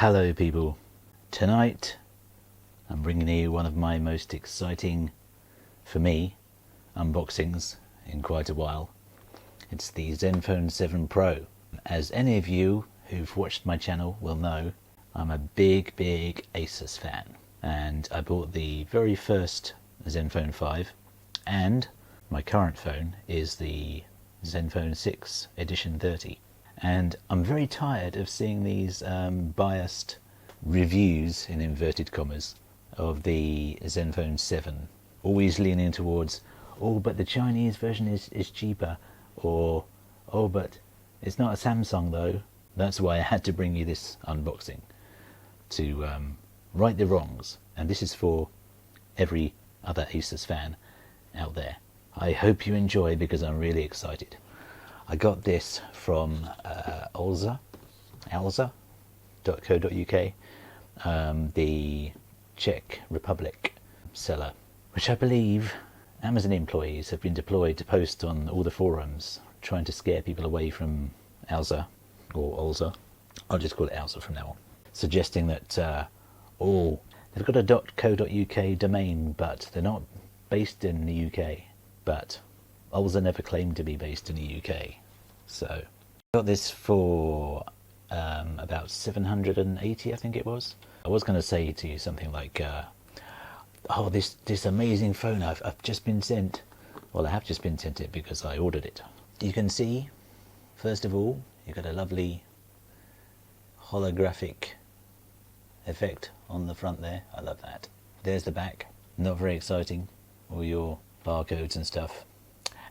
Hello people, tonight I'm bringing you one of my most exciting, for me, unboxings in quite a while. It's the Zenfone 7 Pro. As any of you who've watched my channel will know, I'm a big ASUS fan, and I bought the very first Zenfone 5, and my current phone is the Zenfone 6 Edition 30. And I'm very tired of seeing these biased reviews, in inverted commas, of the Zenfone 7, always leaning towards, oh, but the Chinese version is cheaper, or, oh, but it's not a Samsung though. That's why I had to bring you this unboxing, to right the wrongs. And this is for every other ASUS fan out there. I hope you enjoy, because I'm really excited. I got this from alza.co.uk, the Czech Republic seller, which I believe Amazon employees have been deployed to post on all the forums, trying to scare people away from Alza, or Alza. I'll just call it Alza from now on, suggesting that they've got a .co.uk domain, but they're not based in the UK. But Alza never claimed to be based in the UK. So I got this for about 780, I think it was. I was going to say to you something like, oh, this amazing phone I've just been sent. Well, I have just been sent it because I ordered it. You can see, first of all, you've got a lovely holographic effect on the front there. I love that. There's the back. Not very exciting. All your barcodes and stuff.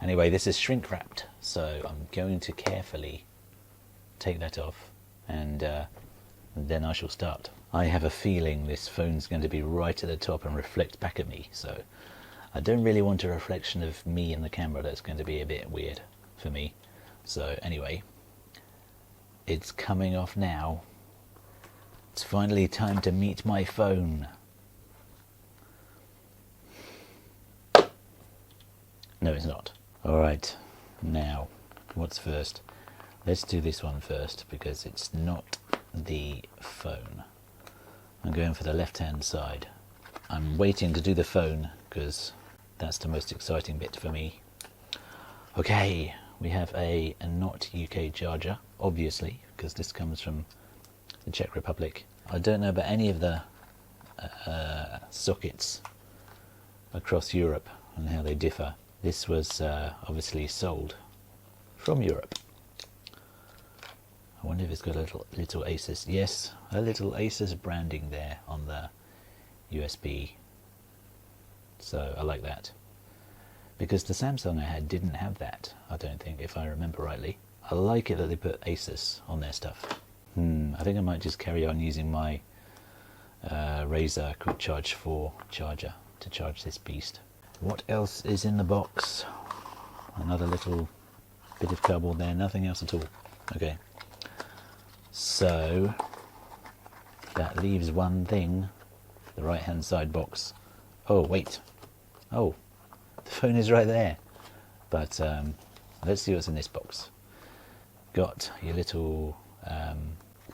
Anyway, this is shrink wrapped, so I'm going to carefully take that off, and then I shall start. I have a feeling this phone's going to be right at the top and reflect back at me, so I don't really want a reflection of me in the camera. That's going to be a bit weird for me. So anyway, it's coming off now. It's finally time to meet my phone. No, it's not. Alright, now, what's first? Let's do this one first, because it's not the phone. I'm going for the left-hand side. I'm waiting to do the phone, because that's the most exciting bit for me. Okay, we have a not UK charger, obviously, because this comes from the Czech Republic. I don't know about any of the sockets across Europe and how they differ. This was obviously sold from Europe. I wonder if it's got a little ASUS. Yes, a little ASUS branding there on the USB. So I like that. Because the Samsung I had didn't have that, I don't think, if I remember rightly. I like it that they put ASUS on their stuff. I think I might just carry on using my Razer Quick Charge 4 charger to charge this beast. What else is in the box? Another little bit of cardboard there, nothing else at all. Okay, so that leaves one thing, the right hand side box. Oh wait, oh, the phone is right there. But let's see what's in this box. Got your little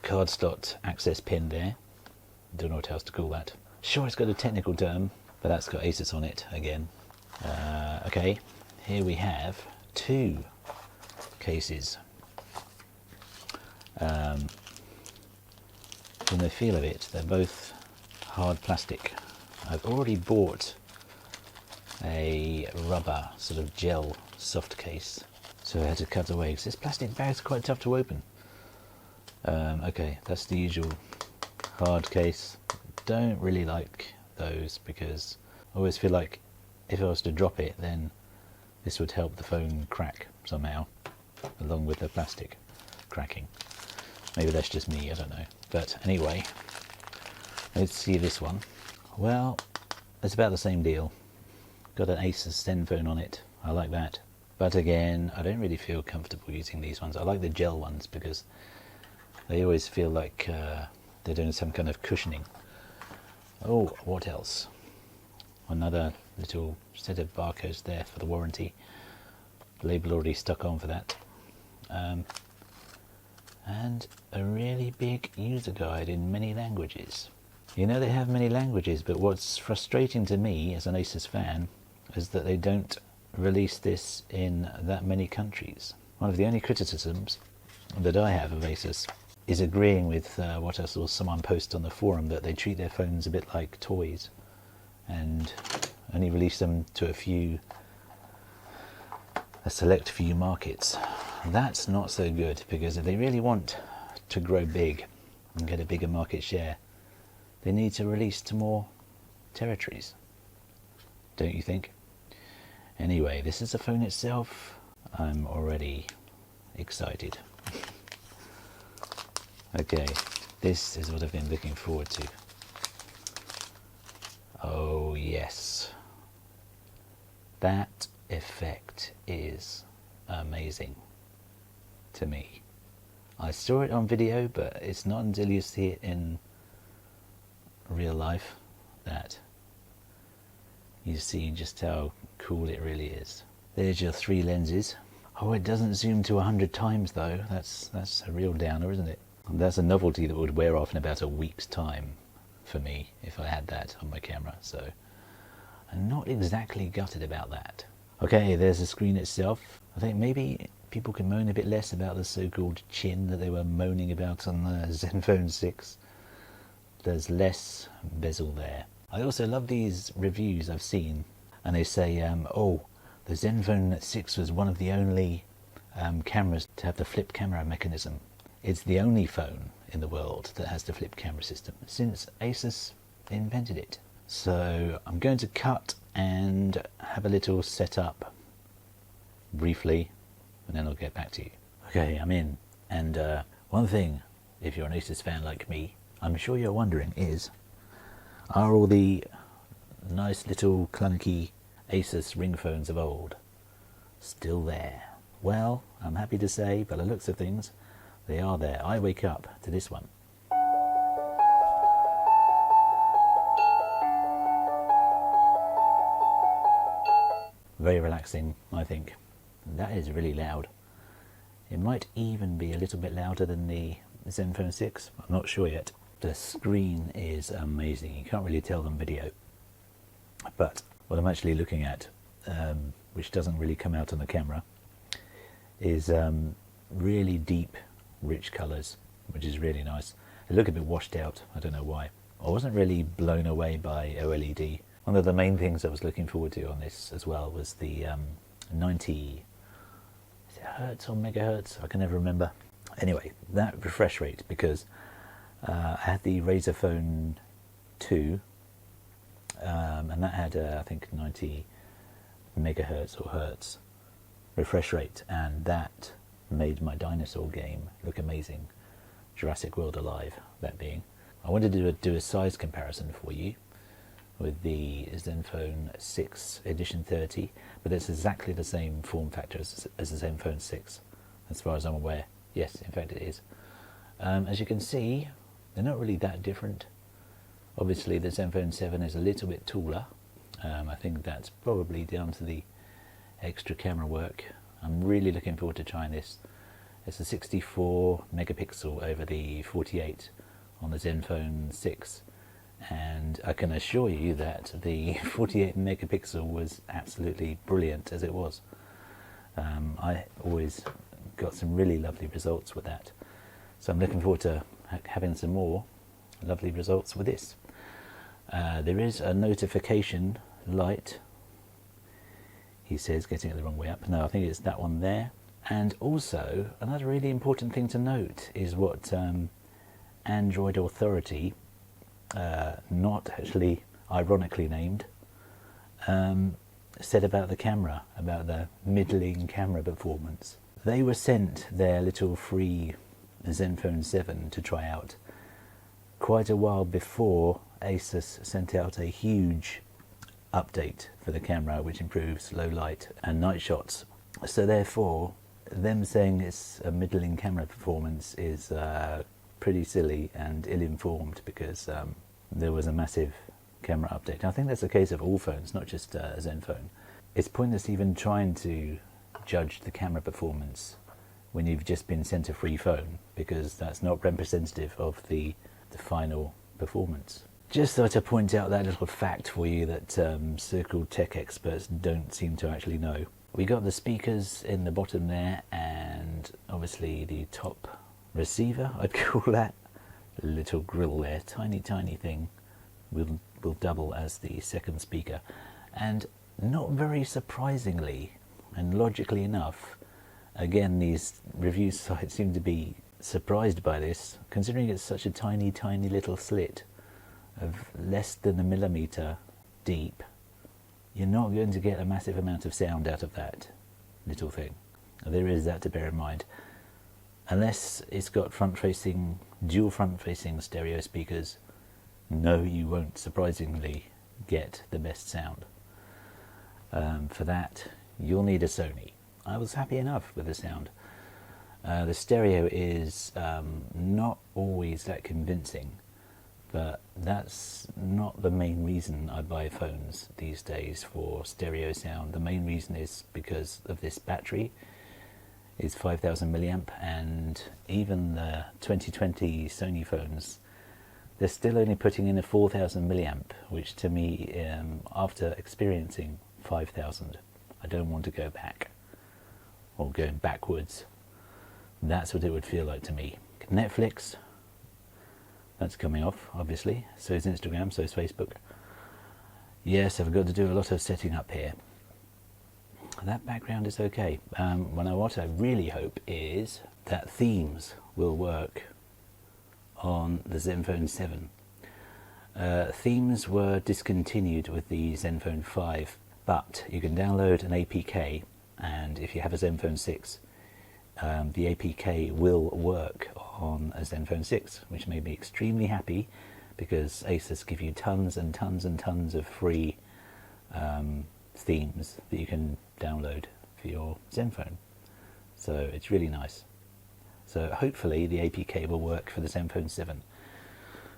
card slot access pin there. Don't know what else to call that. Sure, it's got a technical term, but that's got ASUS on it again. Okay, here we have two cases. From the feel of it, they're both hard plastic. I've already bought a rubber sort of gel soft case, so I had to cut away because this plastic bag's quite tough to open. Okay, that's the usual hard case. Don't really like those, because I always feel like if I was to drop it, then this would help the phone crack somehow, along with the plastic cracking. Maybe that's just me, I don't know. But anyway, let's see this one. Well, it's about the same deal. Got an ASUS Zenfone on it. I like that. But again, I don't really feel comfortable using these ones. I like the gel ones because they always feel like they're doing some kind of cushioning. Oh, what else? Another little set of barcodes there for the warranty. Label already stuck on for that. and a really big user guide in many languages. You know, they have many languages, but what's frustrating to me as an ASUS fan is that they don't release this in that many countries. One of the only criticisms that I have of ASUS is agreeing with what I saw someone post on the forum, that they treat their phones a bit like toys and only release them to a select few markets. That's not so good, because if they really want to grow big and get a bigger market share, they need to release to more territories, don't you think? Anyway, this is the phone itself. I'm already excited. Okay, this is what I've been looking forward to. Oh yes, that effect is amazing to me. I saw it on video, but it's not until you see it in real life that you see just how cool it really is. There's your 3 lenses. Oh, it doesn't zoom to 100 times though. That's a real downer, isn't it? That's a novelty that would wear off in about a week's time for me if I had that on my camera, so I'm not exactly gutted about that. Okay, there's the screen itself. I think maybe people can moan a bit less about the so-called chin that they were moaning about on the Zenfone 6. There's less bezel there. I also love these reviews I've seen, and they say, oh, the Zenfone 6 was one of the only cameras to have the flip camera mechanism. It's the only phone in the world that has the flip camera system since ASUS invented it. So I'm going to cut and have a little setup briefly, and then I'll get back to you. Okay, I'm in. And one thing, if you're an ASUS fan like me, I'm sure you're wondering is, are all the nice little clunky ASUS ring phones of old still there? Well, I'm happy to say, by the looks of things, they are there. I wake up to this one. Very relaxing, I think. That is really loud. It might even be a little bit louder than the Zenfone 6. I'm not sure yet. The screen is amazing. You can't really tell on video. But what I'm actually looking at, which doesn't really come out on the camera, is really deep, rich colours, which is really nice. They look a bit washed out. I don't know why. I wasn't really blown away by OLED. One of the main things I was looking forward to on this as well was the 90, is it hertz or megahertz? I can never remember. Anyway, that refresh rate, because I had the Razer Phone 2, and that had I think 90 megahertz or hertz refresh rate, and that made my dinosaur game look amazing. Jurassic World Alive, that being. I wanted to do a size comparison for you with the Zenfone 6 Edition 30, but it's exactly the same form factor as the Zenfone 6, as far as I'm aware. Yes, in fact it is. As you can see, they're not really that different. Obviously the Zenfone 7 is a little bit taller. I think that's probably down to the extra camera work. I'm really looking forward to trying this. It's a 64 megapixel over the 48 on the Zenfone 6, and I can assure you that the 48 megapixel was absolutely brilliant as it was. I always got some really lovely results with that, so I'm looking forward to having some more lovely results with this. There is a notification light, he says, getting it the wrong way up. No, I think it's that one there. And also, another really important thing to note is what Android Authority, not actually ironically named, said about the camera, about the middling camera performance. They were sent their little free Zenfone 7 to try out quite a while before ASUS sent out a huge update for the camera, which improves low light and night shots. So therefore, them saying it's a middling camera performance is pretty silly and ill-informed, because there was a massive camera update. I think that's the case of all phones, not just Zenfone. It's pointless even trying to judge the camera performance when you've just been sent a free phone, because that's not representative of the final performance. Just thought to point out that little fact for you that so-called tech experts don't seem to actually know. We got the speakers in the bottom there, and obviously the top receiver, I'd call that. Little grill there, tiny thing, will double as the second speaker. And not very surprisingly, and logically enough, again, these review sites seem to be surprised by this, considering it's such a tiny little slit of less than a millimeter deep. You're not going to get a massive amount of sound out of that little thing. There is that to bear in mind. Unless it's got dual front-facing stereo speakers, no, you won't surprisingly get the best sound. For that, you'll need a Sony. I was happy enough with the sound. The stereo is not always that convincing, but that's not the main reason I buy phones these days for stereo sound. The main reason is because of this battery. Is 5000 milliamp, and even the 2020 Sony phones, they're still only putting in a 4000 milliamp, which to me, after experiencing 5000, I don't want to go back, or going backwards. That's what it would feel like to me. Netflix, that's coming off, obviously. So is Instagram, so is Facebook. Yes, I've got to do a lot of setting up here. That background is okay. What I really hope is that themes will work on the Zenfone 7. Themes were discontinued with the Zenfone 5, but you can download an APK, and if you have a Zenfone 6, the APK will work on a Zenfone 6, which made me extremely happy, because ASUS give you tons and tons of free themes that you can download for your Zenfone. So it's really nice. So hopefully the APK will work for the Zenfone 7.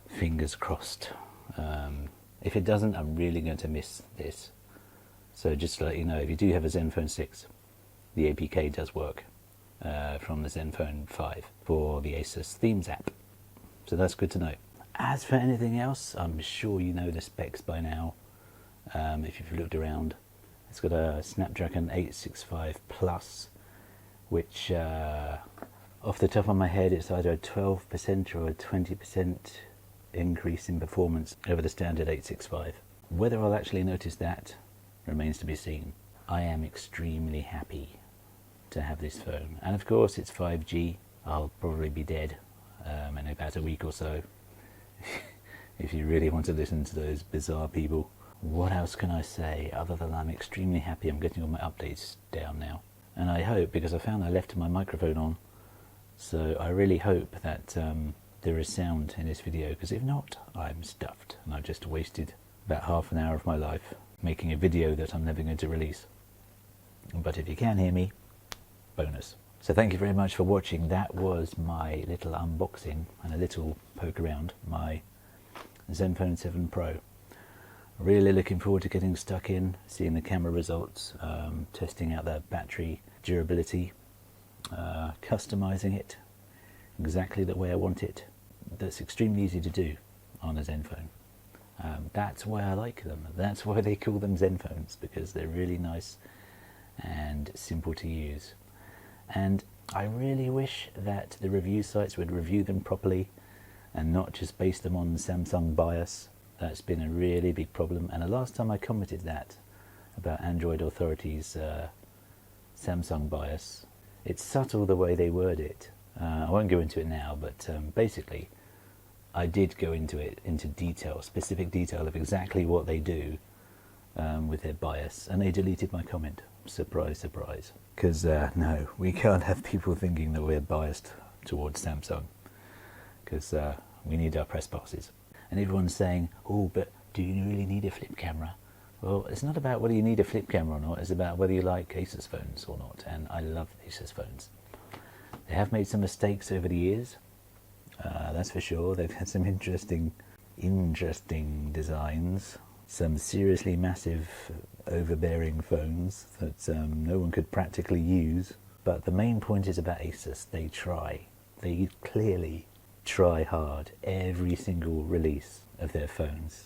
Fingers crossed. If it doesn't, I'm really going to miss this. So just to let you know, if you do have a Zenfone 6, the APK does work from the Zenfone 5 for the ASUS Themes app. So that's good to know. As for anything else, I'm sure you know the specs by now. If you've looked around, it's got a Snapdragon 865 Plus, which off the top of my head, it's either a 12% or a 20% increase in performance over the standard 865. Whether I'll actually notice that remains to be seen. I am extremely happy to have this phone, and of course it's 5G. I'll probably be dead in about a week or so if you really want to listen to those bizarre people. What else can I say other than I'm extremely happy I'm getting all my updates down now. And I hope, because I found I left my microphone on, so I really hope that there is sound in this video, because if not, I'm stuffed and I've just wasted about half an hour of my life making a video that I'm never going to release. But if you can hear me, bonus. So thank you very much for watching. That was my little unboxing and a little poke around my Zenfone 7 Pro. Really looking forward to getting stuck in, seeing the camera results, testing out the battery durability, customizing it exactly the way I want it. That's extremely easy to do on a Zenfone. That's why I like them. That's why they call them Zenphones, because they're really nice and simple to use. And I really wish that the review sites would review them properly and not just base them on Samsung bias. That's been a really big problem, and the last time I commented that about Android authorities' Samsung bias, it's subtle the way they word it. I won't go into it now, but basically I did go into detail, specific detail of exactly what they do with their bias, and they deleted my comment. Surprise, surprise. Because no, we can't have people thinking that we're biased towards Samsung, because we need our press passes. And everyone's saying, oh, but do you really need a flip camera? Well, it's not about whether you need a flip camera or not, it's about whether you like Asus phones or not, and I love Asus phones. They have made some mistakes over the years, that's for sure. They've had some interesting designs, some seriously massive overbearing phones that no one could practically use, But the main point is about ASUS. They clearly try hard every single release of their phones.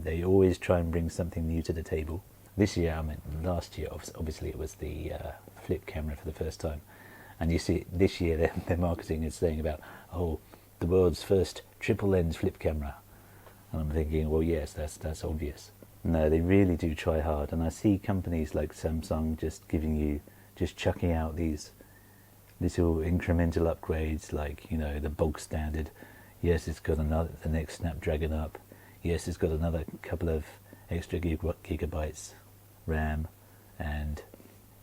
They always try and bring something new to the table. This year, last year, obviously it was the flip camera for the first time. And you see, this year their marketing is saying about, oh, the world's first triple lens flip camera. And I'm thinking, well, yes, that's obvious. No, they really do try hard. And I see companies like Samsung just chucking out these little incremental upgrades, like, you know, the bog standard. Yes, it's got the next Snapdragon up. Yes, it's got another couple of extra gigabytes RAM, and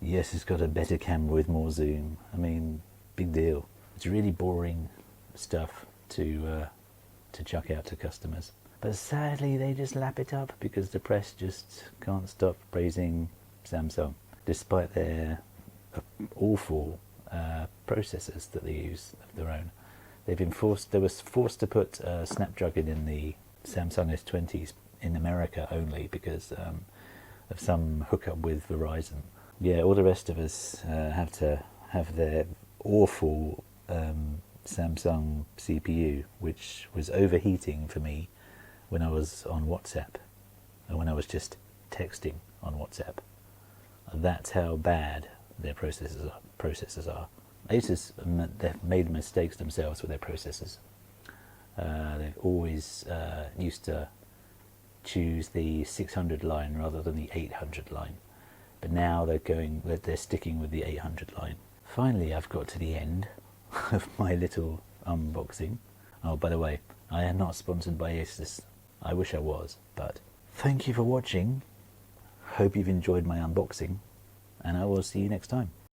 yes, it's got a better camera with more zoom. I mean, big deal. It's really boring stuff to chuck out to customers. But sadly, they just lap it up because the press just can't stop praising Samsung, despite their awful processors that they use of their own. They were forced to put Snapdragon in the Samsung S20s in America only because of some hookup with Verizon. Yeah, all the rest of us have to have their awful Samsung CPU, which was overheating for me when I was on WhatsApp, and when I was texting on WhatsApp. That's how bad their processors are. ASUS, they've made mistakes themselves with their processors. They've always used to choose the 600 line rather than the 800 line, but now they're sticking with the 800 line. Finally, I've got to the end of my little unboxing. Oh, by the way, I am not sponsored by ASUS. I wish I was, but thank you for watching. Hope you've enjoyed my unboxing, and I will see you next time.